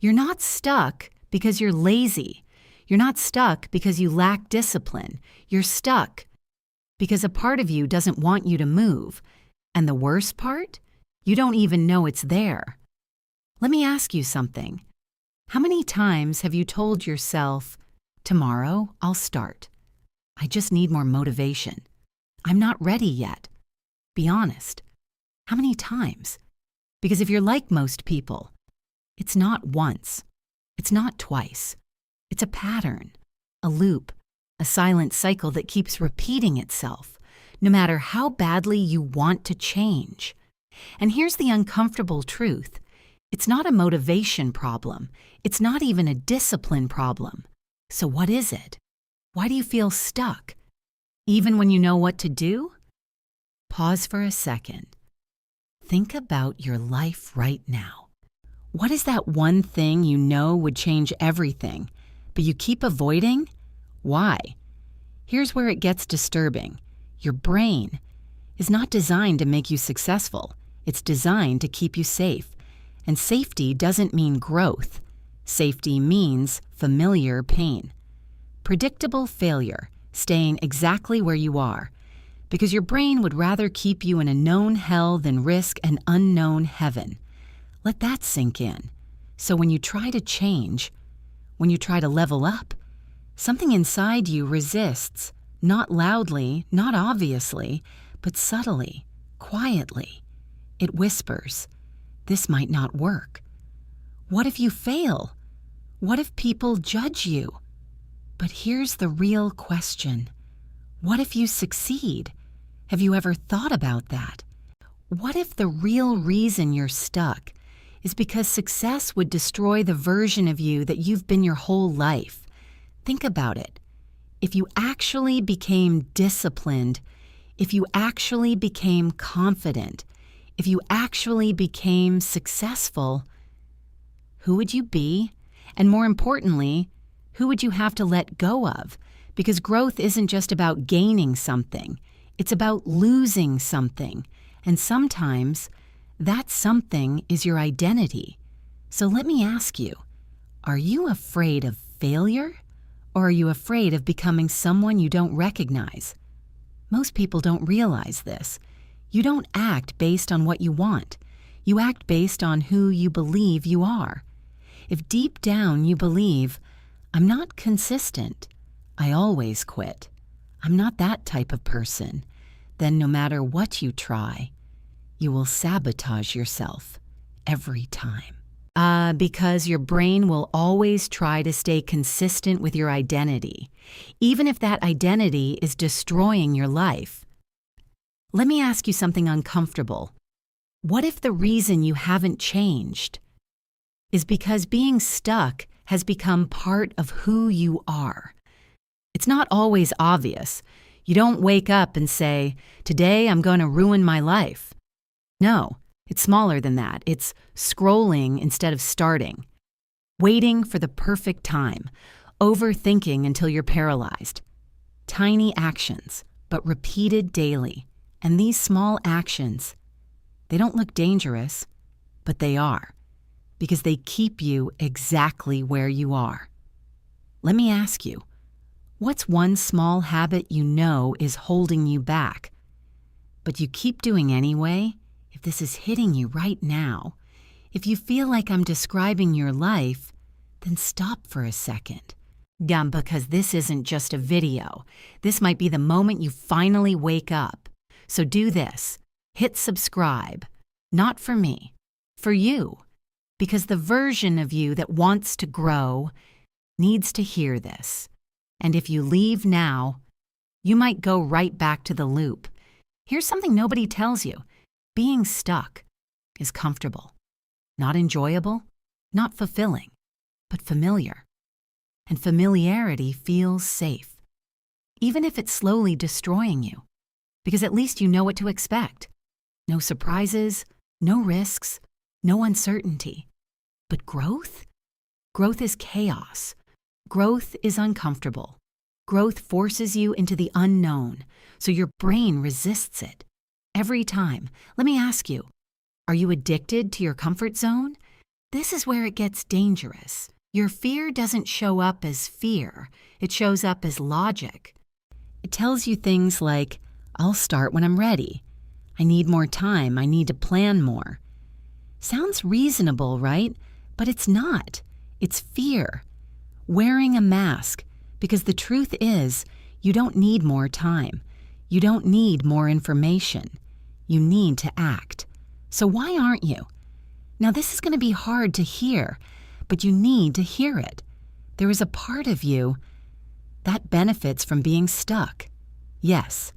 You're not stuck because you're lazy. You're not stuck because you lack discipline. You're stuck because a part of you doesn't want you to move. And the worst part? You don't even know it's there. Let me ask you something. How many times have you told yourself, tomorrow I'll start? I just need more motivation. I'm not ready yet. Be honest. How many times? Because if you're like most people, it's not once. It's not twice. It's a pattern, a loop, a silent cycle that keeps repeating itself, no matter how badly you want to change. And here's the uncomfortable truth. It's not a motivation problem. It's not even a discipline problem. So what is it? Why do you feel stuck? Even when you know what to do? Pause for a second. Think about your life right now. What is that one thing you know would change everything, but you keep avoiding? Why? Here's where it gets disturbing. Your brain is not designed to make you successful. It's designed to keep you safe. And safety doesn't mean growth. Safety means familiar pain. Predictable failure, staying exactly where you are, because your brain would rather keep you in a known hell than risk an unknown heaven. Let that sink in. So when you try to change, when you try to level up, something inside you resists, not loudly, not obviously, but subtly, quietly. It whispers, this might not work. What if you fail? What if people judge you? But here's the real question. What if you succeed? Have you ever thought about that? What if the real reason you're stuck is because success would destroy the version of you that you've been your whole life? Think about it. If you actually became disciplined, if you actually became confident, if you actually became successful, who would you be? And more importantly, who would you have to let go of? Because growth isn't just about gaining something. It's about losing something. And sometimes that something is your identity. So let me ask you, are you afraid of failure? Or are you afraid of becoming someone you don't recognize? Most people don't realize this. You don't act based on what you want. You act based on who you believe you are. If deep down you believe, I'm not consistent, I always quit, I'm not that type of person, then no matter what you try, you will sabotage yourself every time. Because your brain will always try to stay consistent with your identity, even if that identity is destroying your life. Let me ask you something uncomfortable. What if the reason you haven't changed is because being stuck has become part of who you are? It's not always obvious. You don't wake up and say, today I'm going to ruin my life. No, it's smaller than that. It's scrolling instead of starting, waiting for the perfect time, overthinking until you're paralyzed. Tiny actions, but repeated daily. And these small actions, they don't look dangerous, but they are, because they keep you exactly where you are. Let me ask you, what's one small habit you know is holding you back, but you keep doing anyway? If this is hitting you right now, if you feel like I'm describing your life, then stop for a second. Yeah, because this isn't just a video. This might be the moment you finally wake up. So do this. Hit subscribe. Not for me, for you. Because the version of you that wants to grow needs to hear this. And if you leave now, you might go right back to the loop. Here's something nobody tells you. Being stuck is comfortable, not enjoyable, not fulfilling, but familiar. And familiarity feels safe, even if it's slowly destroying you, because at least you know what to expect. No surprises, no risks, no uncertainty. But growth? Growth is chaos. Growth is uncomfortable. Growth forces you into the unknown, so your brain resists it. Every time. Let me ask you, are you addicted to your comfort zone? This is where it gets dangerous. Your fear doesn't show up as fear, it shows up as logic. It tells you things like, I'll start when I'm ready. I need more time, I need to plan more. Sounds reasonable, right? But it's not. It's fear. Wearing a mask, because the truth is, you don't need more time. You don't need more information. You need to act. So why aren't you? Now this is going to be hard to hear, but you need to hear it. There is a part of you that benefits from being stuck. Yes,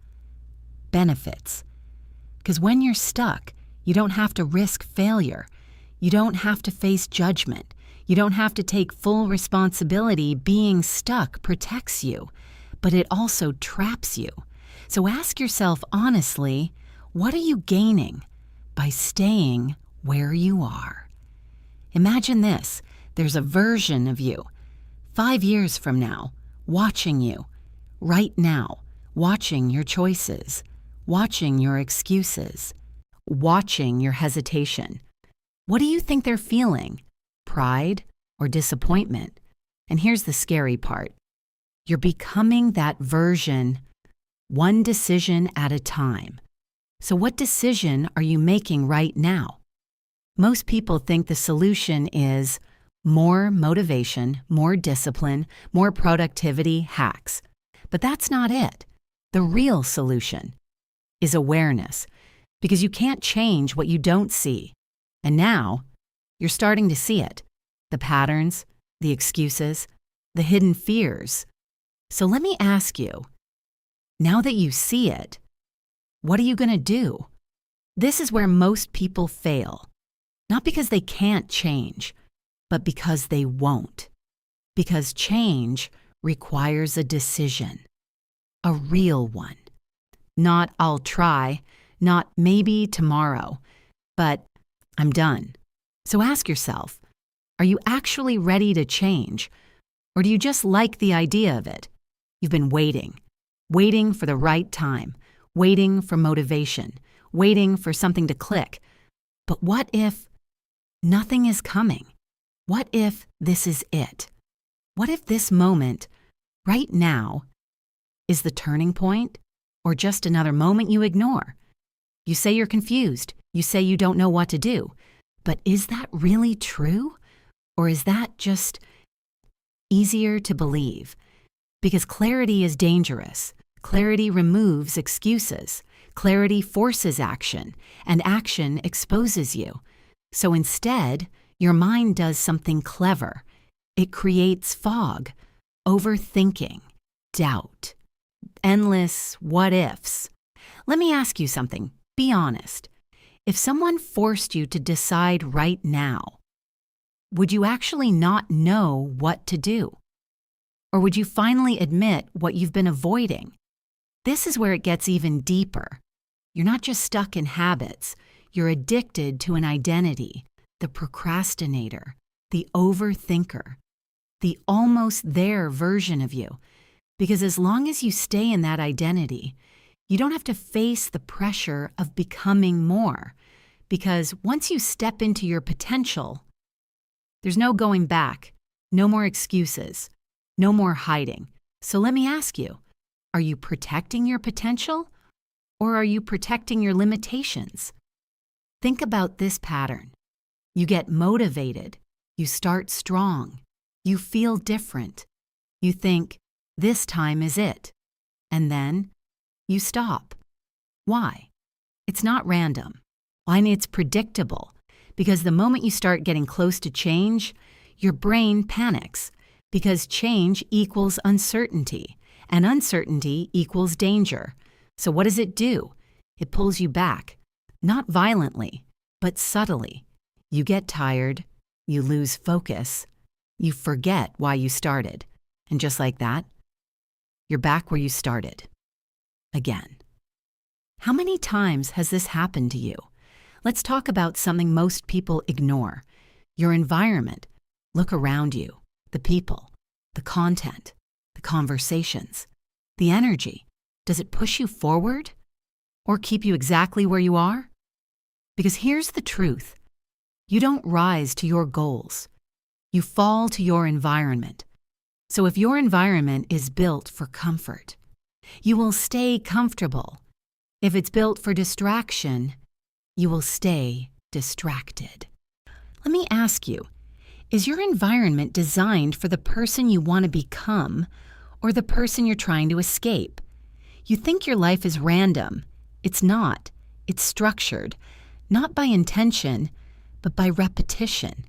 benefits. Because when you're stuck, you don't have to risk failure. You don't have to face judgment. You don't have to take full responsibility. Being stuck protects you, but it also traps you. So ask yourself honestly, what are you gaining by staying where you are? Imagine this. There's a version of you, 5 years from now, watching you, right now, watching your choices, watching your excuses, watching your hesitation. What do you think they're feeling? Pride or disappointment? And here's the scary part. You're becoming that version one decision at a time. So what decision are you making right now? Most people think the solution is more motivation, more discipline, more productivity hacks. But that's not it. The real solution is awareness, because you can't change what you don't see. And now, you're starting to see it. The patterns, the excuses, the hidden fears. So let me ask you, now that you see it, what are you going to do? This is where most people fail. Not because they can't change, but because they won't. Because change requires a decision. A real one. Not I'll try, not maybe tomorrow, but I'm done. So ask yourself, are you actually ready to change? Or do you just like the idea of it? You've been waiting for the right time, waiting for motivation, waiting for something to click. But what if nothing is coming? What if this is it? What if this moment, right now, is the turning point, or just another moment you ignore? You say you're confused. You say you don't know what to do. But is that really true? Or is that just easier to believe? Because clarity is dangerous. Clarity removes excuses. Clarity forces action, and action exposes you. So instead, your mind does something clever. It creates fog, overthinking, doubt, endless what-ifs. Let me ask you something. Be honest. If someone forced you to decide right now, would you actually not know what to do? Or would you finally admit what you've been avoiding? This is where it gets even deeper. You're not just stuck in habits. You're addicted to an identity, the procrastinator, the overthinker, the almost there version of you. Because as long as you stay in that identity, you don't have to face the pressure of becoming more. Because once you step into your potential, there's no going back, no more excuses, no more hiding. So let me ask you, are you protecting your potential, or are you protecting your limitations? Think about this pattern. You get motivated, you start strong, you feel different, you think, this time is it, and then you stop. Why? It's not random. And it's predictable, because the moment you start getting close to change, your brain panics, because change equals uncertainty, and uncertainty equals danger. So what does it do? It pulls you back, not violently, but subtly. You get tired, you lose focus, you forget why you started, and just like that, you're back where you started. Again. How many times has this happened to you? Let's talk about something most people ignore. Your environment. Look around you. The people, the content, the conversations, the energy. Does it push you forward or keep you exactly where you are? Because here's the truth. You don't rise to your goals. You fall to your environment. So if your environment is built for comfort, you will stay comfortable. If it's built for distraction, you will stay distracted. Let me ask you, is your environment designed for the person you want to become or the person you're trying to escape? You think your life is random. It's not. It's structured, not by intention, but by repetition.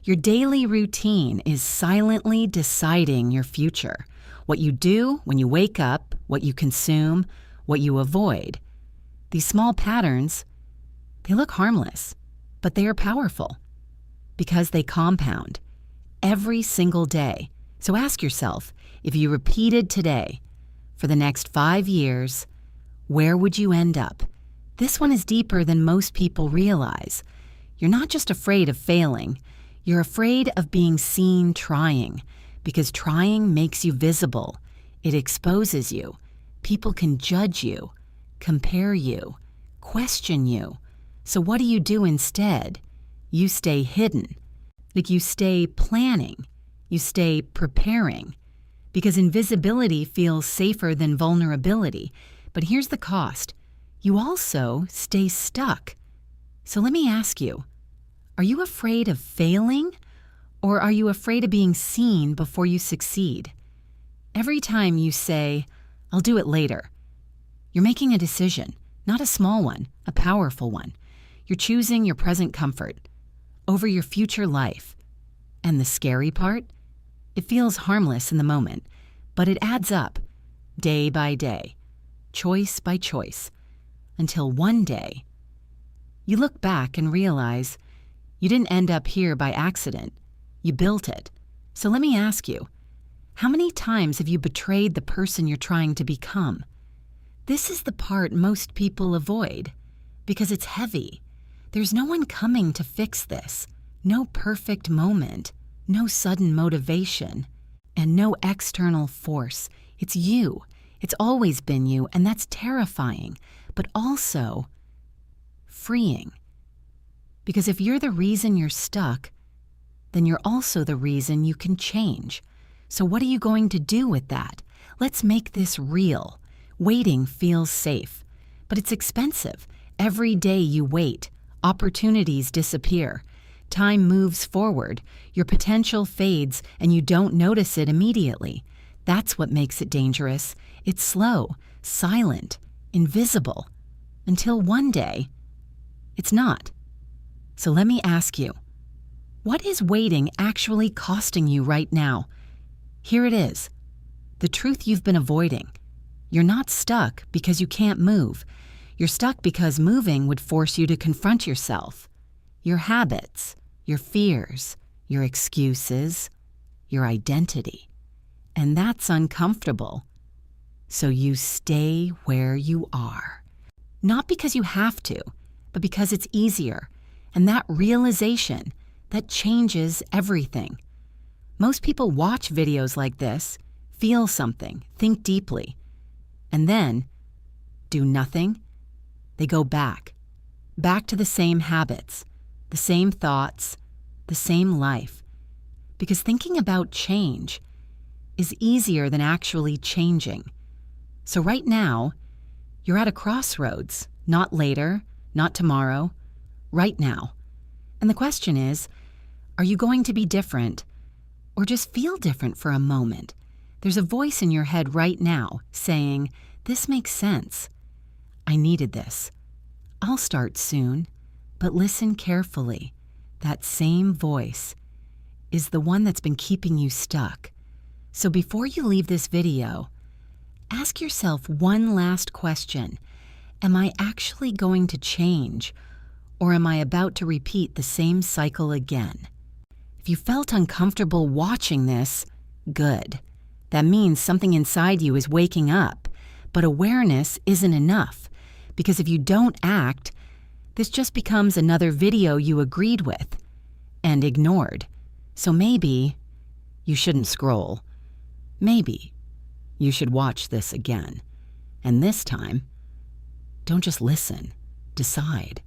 Your daily routine is silently deciding your future. What you do when you wake up, what you consume, what you avoid. These small patterns, they look harmless, but they are powerful because they compound every single day. So ask yourself, if you repeated today for the next 5 years, where would you end up? This one is deeper than most people realize. You're not just afraid of failing. You're afraid of being seen trying, because trying makes you visible. It exposes you. People can judge you, compare you, question you. So what do you do instead? You stay hidden. Like you stay planning. You stay preparing. Because invisibility feels safer than vulnerability. But here's the cost. You also stay stuck. So let me ask you, are you afraid of failing, or are you afraid of being seen before you succeed? Every time you say, "I'll do it later," you're making a decision, not a small one, a powerful one. You're choosing your present comfort over your future life. And the scary part? It feels harmless in the moment, but it adds up, day by day, choice by choice, until one day, you look back and realize you didn't end up here by accident. You built it. So let me ask you, how many times have you betrayed the person you're trying to become? This is the part most people avoid because it's heavy. There's no one coming to fix this. No perfect moment, no sudden motivation, and no external force. It's you. It's always been you, and that's terrifying, but also freeing. Because if you're the reason you're stuck, then you're also the reason you can change. So what are you going to do with that? Let's make this real. Waiting feels safe, but it's expensive. Every day you wait, opportunities disappear. Time moves forward, your potential fades, and you don't notice it immediately. That's what makes it dangerous. It's slow, silent, invisible, until one day, it's not. So let me ask you, what is waiting actually costing you right now? Here it is, the truth you've been avoiding. You're not stuck because you can't move. You're stuck because moving would force you to confront yourself, your habits, your fears, your excuses, your identity. And that's uncomfortable. So you stay where you are. Not because you have to, but because it's easier. And that realization, that changes everything. Most people watch videos like this, feel something, think deeply, and then do nothing. They go back to the same habits, the same thoughts, the same life. Because thinking about change is easier than actually changing. So right now, you're at a crossroads, not later, not tomorrow, right now. And the question is, are you going to be different or just feel different for a moment? There's a voice in your head right now saying, this makes sense. I needed this. I'll start soon, but listen carefully. That same voice is the one that's been keeping you stuck. So before you leave this video, ask yourself one last question. Am I actually going to change, or am I about to repeat the same cycle again? If you felt uncomfortable watching this, good. That means something inside you is waking up, but awareness isn't enough, because if you don't act, this just becomes another video you agreed with and ignored. So maybe you shouldn't scroll. Maybe you should watch this again. And this time, don't just listen, decide.